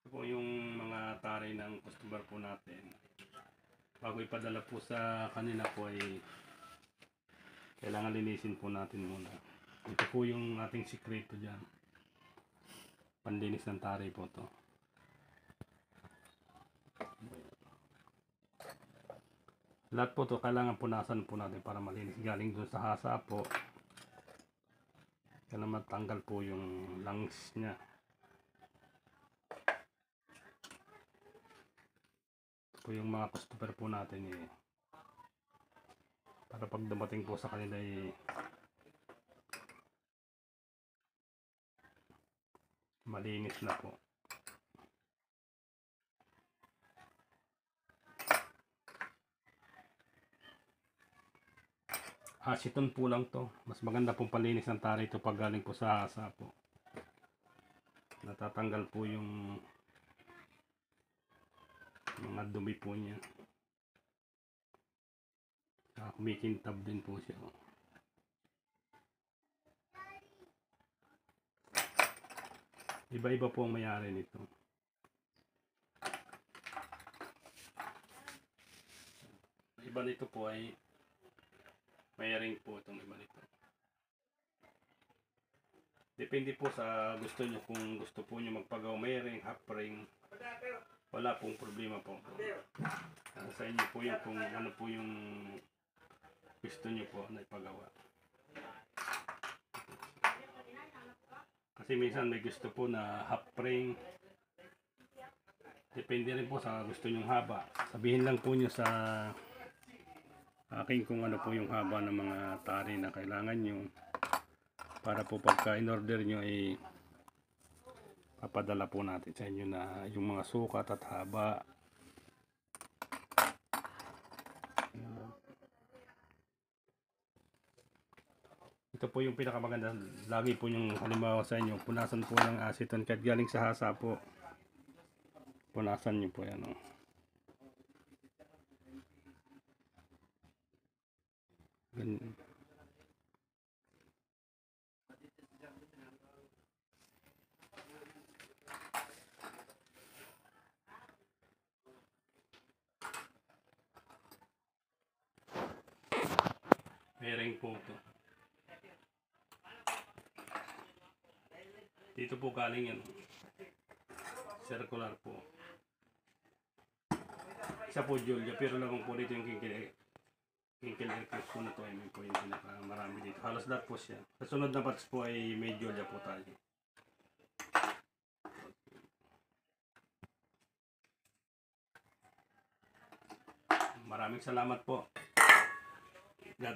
Ito po yung mga taray ng customer po natin. Bago ipadala po sa kanila po ay kailangan linisin po natin muna. Ito po yung ating sikreto dyan. Panlinis ng taray po to. Lahat po to kailangan punasan po natin para malinis. Galing dun sa hasa po. Kailangan matanggal po yung lungs nya. Ito po yung mga customer po natin eh. Para pag dumating po sa kanila eh, malinis na po. Aceton po lang to. Mas maganda pong palinis ng taray ito pag galing po sa hasa po. Natatanggal po yung mga dumi po niya. Kumikintab din po siya. Iba-iba po ang mayari nito. Iba nito po ay may ring po itong iba nito. Depende po sa gusto nyo. Kung gusto po nyo magpagawa may ring, half ring, wala pong problema po. Sa inyo po yung kung ano po yung gusto nyo po na ipagawa. Kasi minsan may gusto po na half ring. Depende rin po sa gusto nyong haba. Sabihin lang po nyo sa akin kung ano po yung haba ng mga tari na kailangan nyo. Para po pagka in-order nyo ay papadala po natin sa inyo na yung mga sukat at haba. Ito po yung pinakamaganda. Lagi po yung halimbawa sa inyo, punasan po ng aceton kahit galing sa hasa po. Punasan nyo po yan. Oh. Ganyan. May ring po ito. Dito po galing yan. Circular po. Isa po Julia, pero lang po dito yung kinkil electric po na to ay may po yung marami dito. Halos lahat po siya. Sa sunod na batch po ay may Julia po tayo. Maraming salamat po.